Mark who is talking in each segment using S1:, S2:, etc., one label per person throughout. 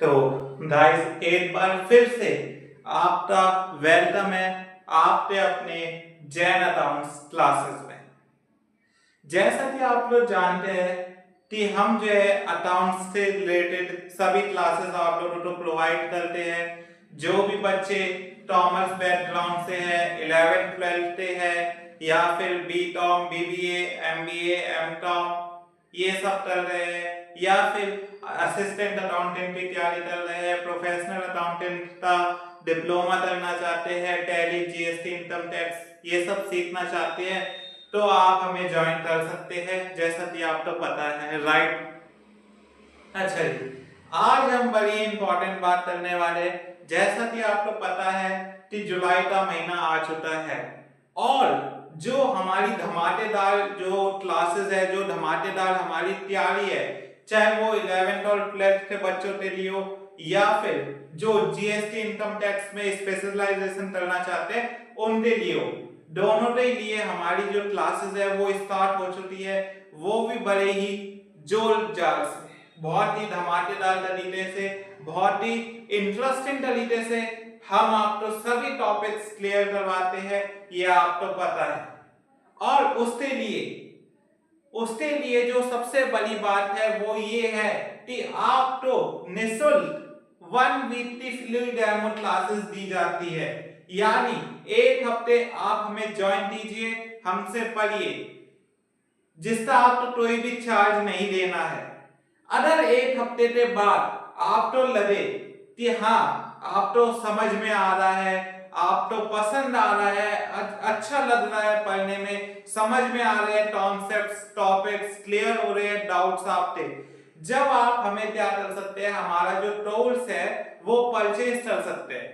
S1: तो गाइस एक बार फिर से आपका वेलकम है आपके अपने जैन अकाउंट्स क्लासेस में। जैसा कि आप लोग जानते हैं कि हम जो है अकाउंट्स से रिलेटेड सभी क्लासेस आप लोगों को प्रोवाइड करते हैं। जो भी बच्चे कॉमर्स बैकग्राउंड से है, 11th 12th से है या फिर बीकॉम, बीबीए, एमबीए, एमकॉम ये सब कर रहे हैं या फिर असिस्टेंट अकाउंटेंट की तैयारी कर रहे हैं, प्रोफेशनल अकाउंटेंट का डिप्लोमा करना चाहते हैं, टैली, जीएसटी, इनकम टैक्स ये सब सीखना चाहते हैं तो आप हमें ज्वाइन कर सकते हैं जैसा कि आपको पता है, राइट। अच्छा जी, आज हम बड़ी इंपॉर्टेंट बात करने वाले। जैसा कि आपको पता है कि जुलाई का महीना आ चुका है और जो हमारी धमाकेदार जो क्लासेस है, जो धमाकेदार हमारी तैयारी है, चाहे वो 11th और 12th के बच्चों के लिए हो या फिर जो जीएसटी इनकम टैक्स में स्पेशलाइजेशन करना चाहते हैं उनके लिए हो, दोनों के लिए हमारी जो क्लासेस है वो स्टार्ट हो चुकी है। वो भी बड़े ही जोर जार से, बहुत ही धमाकेदार तरीके से, बहुत ही इंटरेस्टिंग तरीके से हम आपको सभी टॉपिक्स क्लियर करवाते हैं, ये आपको पता है। और उसके लिए जो सबसे बड़ी बात है वो ये है कि आपको निःशुल्क 1 वीक की फ्री डेमो क्लासेस दी जाती है। यानी एक हफ्ते आप हमें ज्वाइन कीजिए, हमसे पढ़िए, जिसका आपको कोई भी चार्ज नहीं देना है। अगर एक हफ्ते के बाद आपको लगे कि हाँ आपको समझ में आ रहा है, आपको पसंद आ रहा है, अच्छा लग रहा है पढ़ने में, समझ में आ रहे हैं कॉन्सेप्ट्स, टॉपिक्स क्लियर हो रहे हैं, डाउट्स आपके, जब आप हमें क्या कर सकते हैं, हमारा जो टूल्स है वो परचेज कर सकते हैं।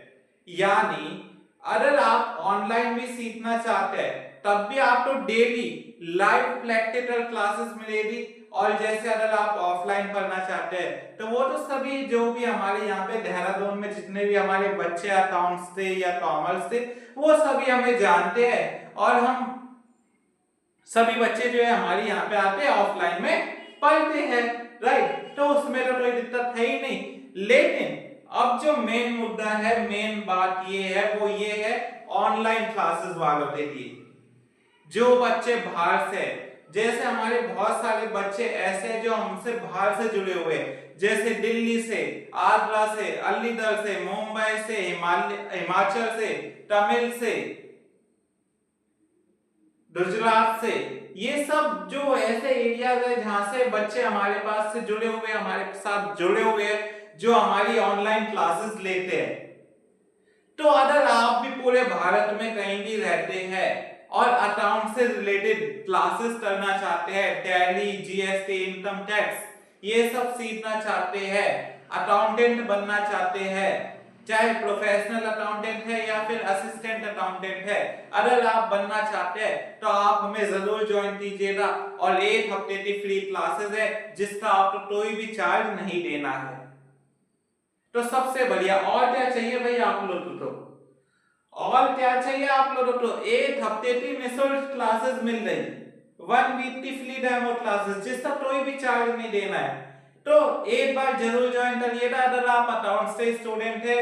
S1: यानी अगर आप ऑनलाइन भी सीखना चाहते हैं तब भी आपको डेली लाइव प्रैक्टिकल क्लासेस मिलेगी। और जैसे अगर आप ऑफलाइन पढ़ना चाहते हैं तो वो तो सभी जो भी हमारे यहाँ पे देहरादून में जितने भी हमारे बच्चे अकाउंट्स थे या कॉमर्स थे वो सभी हमें जानते हैं और हम सभी बच्चे जो है हमारे यहाँ पे आते हैं ऑफलाइन में पढ़ते हैं, राइट। तो उसमें तो कोई दिक्कत है ही नहीं। लेकिन अब जो मेन मुद्दा है, मेन बात ये है, वो ये है ऑनलाइन क्लासेस वालों के लिए। जो बच्चे बाहर से, जैसे हमारे बहुत सारे बच्चे ऐसे हैं जो हमसे बाहर से जुड़े हुए हैं, जैसे दिल्ली से, आगरा से, अलीगढ़ से, मुंबई से, हिमाचल से, तमिल से, गुजरात से, ये सब जो ऐसे एरियाज है जहां से बच्चे हमारे पास से जुड़े हुए, हमारे साथ जुड़े हुए हैं, जो हमारी ऑनलाइन क्लासेस लेते हैं। तो अगर आप भी पूरे भारत में कहीं भी रहते हैं और अकाउंट से रिलेटेड क्लासेस करना चाहते हैं, टैली, जीएसटी, इनकम टैक्स ये सब सीखना चाहते हैं, अकाउंटेंट बनना चाहते हैं, चाहे प्रोफेशनल अकाउंटेंट है या फिर असिस्टेंट अकाउंटेंट है, अगर आप बनना चाहते हैं तो आप हमें जरूर ज्वाइन कीजिएगा। और एक हफ्ते की फ्री क्लासेस है जिसका आपको कोई भी चार्ज नहीं देना है। तो सबसे बढ़िया, और क्या चाहिए भाई आप लोगों को, और क्या चाहिए आप लोगों को, एक हफ्ते की निःशुल्क क्लासेस मिल रही, 1 वीक की फ्री डेमो क्लासेस जिसका कोई भी चार्ज नहीं देना है। तो एक बार जरूर ज्वाइन करिएगा। अगर आप अकाउंट से स्टूडेंट है,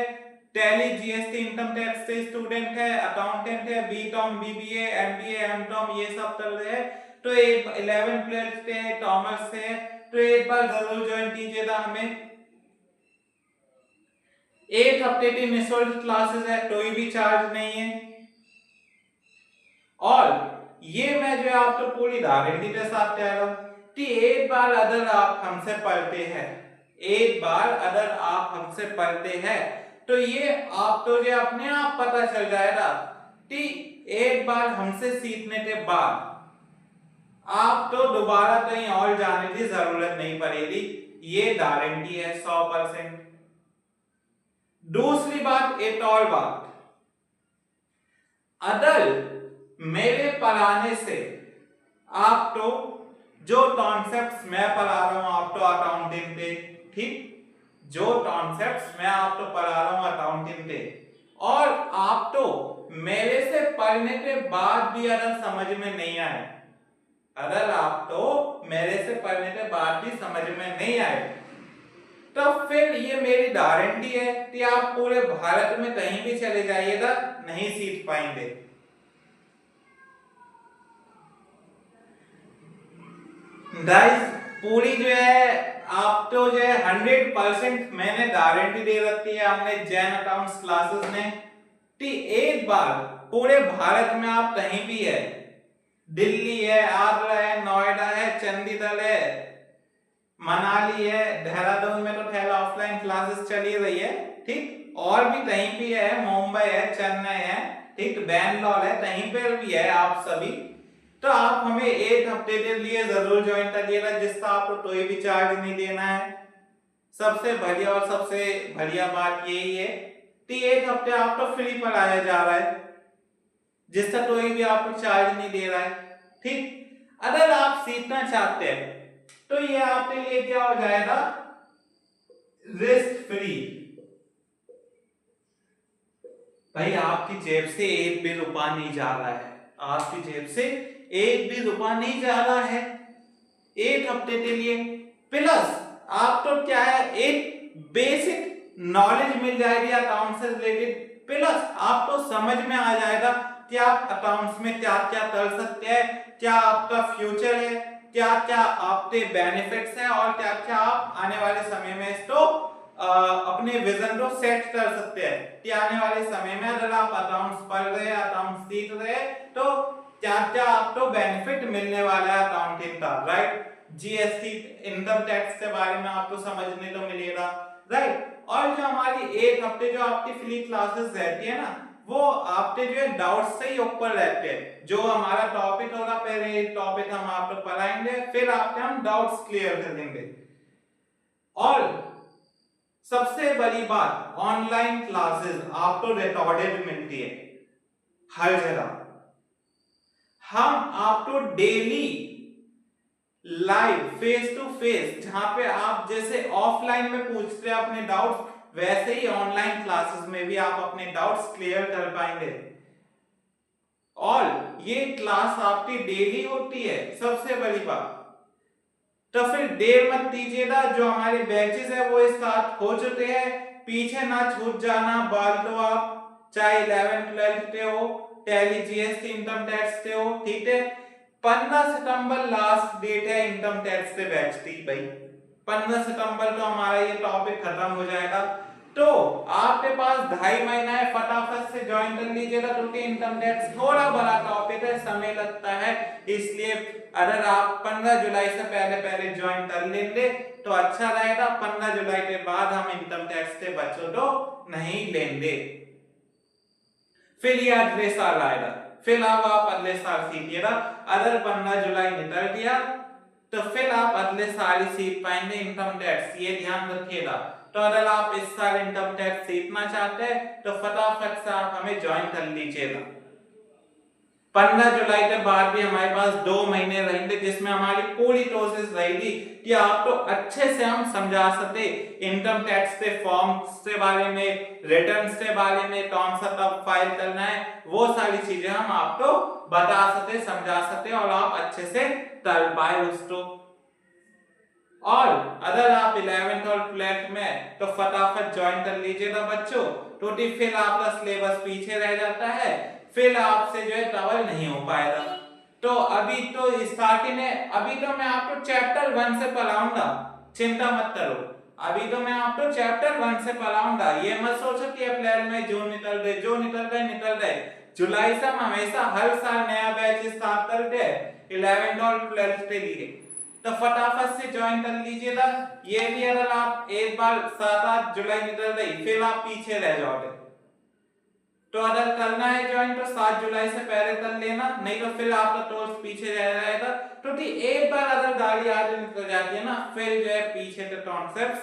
S1: टैली, जीएसटी, इनकम टैक्स से स्टूडेंट है, अकाउंटेंट है, बीकॉम, बीबीए, एमबीए, एमकॉम ये सब कर रहे हैं, तो एक 11 12 से है, कॉमर्स से है, तो एक बार जरूर ज्वाइन कीजिएगा हमें। एक हफ्ते की निःशुल्क क्लासेस है, कोई भी चार्ज नहीं है। और ये मैं जो है आपको पूरी गारंटी के साथ कह रहा हूं कि एक बार अगर आप हमसे पढ़ते हैं, एक बार अगर आप हमसे पढ़ते हैं तो ये आपको जो अपने आप पता चल जाएगा कि एक बार हमसे सीखने के बाद आपको दोबारा कहीं और जाने की जरूरत नहीं पड़ेगी, ये गारंटी है 100%। दूसरी बात, एक और बात, अगर मेरे पढ़ाने से आपको जो कॉन्सेप्ट्स मैं पढ़ा रहा हूं आपको अकाउंटिंग पे, ठीक, जो कॉन्सेप्ट्स मैं आपको पढ़ा रहा हूं अकाउंटिंग पे, और आपको मेरे से पढ़ने के बाद भी अगर समझ में नहीं आए, अगर आपको मेरे से पढ़ने के बाद भी समझ में नहीं आए तो फिर ये मेरी गारंटी है कि आप पूरे भारत में कहीं भी चले जाइएगा नहीं सीख पाएंगे। गाइस पूरी जो है आप तो जो है 100% मैंने गारंटी दे रखी है हमने जैन अकाउंट्स क्लासेस ने कि एक बार पूरे भारत में आप कहीं भी है, दिल्ली है, आगरा है, नोएडा है, चंडीगढ़ है, मनाली है, देहरादून में तो खैर ऑफलाइन क्लासेस चली रही है, ठीक, और भी कहीं भी है, मुंबई है, चेन्नई है, ठीक, बैंगलोर है, कहीं पर भी है आप सभी, तो आप हमें एक हफ्ते के लिए जरूर ज्वाइन करिएगा जिसका आपको कोई भी चार्ज नहीं देना है। सबसे बढ़िया और सबसे बढ़िया बात यही है कि एक हफ्ते आपको फ्री पढ़ाया जा रहा है जिसका कोई भी आपको चार्ज नहीं दे रहा है, ठीक। अगर आप सीखना चाहते हैं तो ये आपके लिए क्या हो जाएगा, रिस्क फ्री। भाई आपकी जेब से एक भी रुपया नहीं जा रहा है, आपकी जेब से एक भी रुपया नहीं जा रहा है एक हफ्ते के लिए, प्लस आपको क्या है एक बेसिक नॉलेज मिल जाएगी अकाउंट से रिलेटेड, प्लस आपको समझ में आ जाएगा कि आप अकाउंट्स में क्या क्या कर सकते हैं, क्या आपका फ्यूचर है, क्या क्या आपके बेनिफिट्स हैं और क्या क्या आप आने वाले समय में इसको अपने विजन को सेट कर सकते हैं कि आने वाले समय में अगर आप अकाउंट्स पढ़ रहे हैं, अकाउंट्स सीख रहे हैं तो क्या क्या आपको बेनिफिट मिलने वाला है अकाउंटिंग का, राइट। जीएसटी इनकम टैक्स के बारे में आपको समझने को मिलेगा, राइट। और जो हमारी एक हफ्ते जो आपकी फ्री क्लासेस रहती है ना, वो आपके जो है डाउट्स से ही ऊपर रहते हैं, जो हमारा टॉपिक होगा पहले टॉपिक हम आपको पढ़ाएंगे, फिर आपके हम डाउट्स क्लियर कर देंगे। और सबसे बड़ी बात, ऑनलाइन क्लासेस आपको रिकॉर्डेड मिलती है हर जगह, हम आपको daily live face to face, जहां पे आप जैसे ऑफलाइन में पूछते हैं अपने डाउट्स, वैसे ही ऑनलाइन क्लासेस में भी आप अपने डाउट्स क्लियर कर पाएंगे। और ये क्लास आपकी डेली होती है, सबसे बड़ी बात। तो फिर देर मत कीजिएगा, जो हमारे बैचेस है वो स्टार्ट हो चुके हैं, पीछे ना छूट जाना, बाल तो आप चाहे 11th 12th के हो, टैली जीएसटी इनकम टैक्स के हो, ठीक है। 15 सितंबर लास्ट डेट है इनकम टैक्स के बैच की भाई, 15 सितंबर तो हमारा ये टॉपिक खत्म हो जाएगा। तो आपके पास 2.5 महीना है, फटाफट से ज्वाइन कर लीजिएगा क्योंकि इनकम टैक्स थोड़ा बड़ा टॉपिक है, समय लगता है, इसलिए अगर आप 15 जुलाई से पहले पहले ज्वाइन कर लेंगे तो अच्छा रहेगा। 15 जुलाई के बाद हम इनकम टैक्स के बच्चों को नहीं लेंगे, फिर ये अगले साल आएगा, फिर आप अगले साल सीखिएगा। अगर 15 जुलाई निकल गया तो फिर आप अगले साल ही सीख पाएंगे इनकम टैक्स, ये ध्यान रखिएगा। तो अगर आप इस साल इनकम टैक्स सीखना चाहते हैं तो फटाफट से आप हमें ज्वाइन कर लीजिएगा। 15 जुलाई के बाद भी हमारे पास 2 महीने रहेंगे जिसमें हमारी पूरी प्रोसेस रहेगी कि आपको अच्छे से हम समझा सके इनकम टैक्स के फॉर्म्स के बारे में, रिटर्न्स के बारे में, कौन सा कब फाइल करना है, वो सारी चीजें हम आपको बता सके, समझा सके और आप अच्छे से कर पाए उसको। और अगर आप 11th और 12th में तो फटाफट ज्वाइन कर लीजिएगा बच्चों, क्योंकि फिर आपका सिलेबस पीछे रह जाता है, फिर आपसे जो है कवर नहीं हो पाएगा। तो अभी तो स्टार्टिंग है, अभी तो मैं आपको चैप्टर 1 से पढ़ाऊंगा, चिंता मत करो, अभी तो मैं आपको चैप्टर 1 से पढ़ाऊंगा। ये मत सोचो कि अप्रैल में जून निकल गए, जो निकल गए निकल गए, जुलाई से हम हमेशा हर साल नया बैच स्टार्ट करते हैं 11th और 12th के लिए, तो फटाफट से ज्वाइन कर लीजिएगा। ये भी अगर आप एक बार 7-8 जुलाई निकल गई फिर आप पीछे रह जाओगे, तो अगर करना है ज्वाइन तो 7 जुलाई से पहले कर लेना, नहीं तो फिर आपका कोर्स पीछे रह जाएगा, क्योंकि एक बार अगर गाड़ी आगे निकल जाती है ना फिर जो है पीछे के कॉन्सेप्ट्स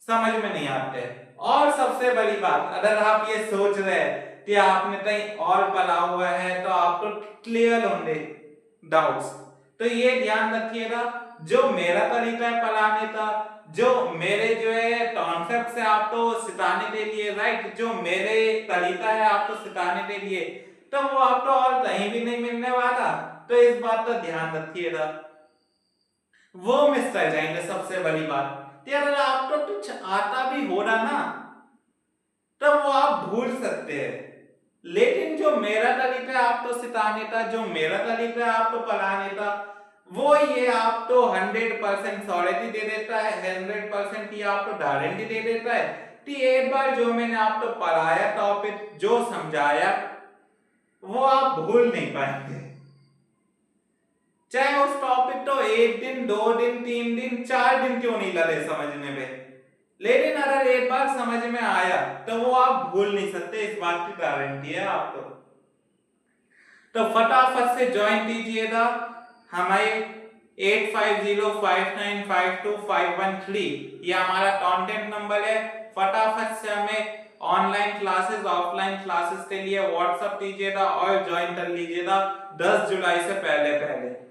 S1: समझ में नहीं आते। और सबसे बड़ी बात, अगर आप ये सोच रहे हैं कि आपने कहीं और पढ़ा हुआ है तो आपको क्लियर होंगे डाउट्स, तो ये ध्यान रखिएगा, जो मेरा तरीका है पढ़ाने का, जो मेरे जो है कॉन्सेप्ट है आपको सिखाने के लिए, राइट, जो मेरे तरीका है आपको सिखाने के लिए, तो वो आपको और कहीं भी नहीं मिलने वाला, तो इस बात का ध्यान रखिएगा, वो मिस कर जाएंगे। सबसे बड़ी बात कि अगर आपको कुछ आता भी हो रहा ना तब वो आप भूल सकते हैं, लेकिन जो मेरा तरीका है आप तो सिखाने का, जो मेरा तरीका है आप तो पढ़ाने का, वो ये आप तो 100% श्योरिटी दे देता है, 100% की आप तो गारंटी दे देता है कि एक बार जो मैंने आपको पढ़ाया टॉपिक, जो समझाया, वो आप भूल नहीं पाएंगे। चाहे उस टॉपिक तो 1 दिन, 2 दिन, 3 दिन, 4 दिन क्यों नहीं लगे समझने में, लेकिन अगर एक बार समझ में आया तो वो आप भूल नहीं सकते, इस बात की गारंटी है आपको। तो फटाफट से ज्वाइन कीजिएगा हमारे 8505952513, ये हमारा कांटेक्ट नंबर है। फटाफट से हमें ऑनलाइन क्लासेस, ऑफलाइन क्लासेस के लिए व्हाट्सएप कीजिएगा और ज्वाइन कर लीजिएगा 10 जुलाई से पहले पहले।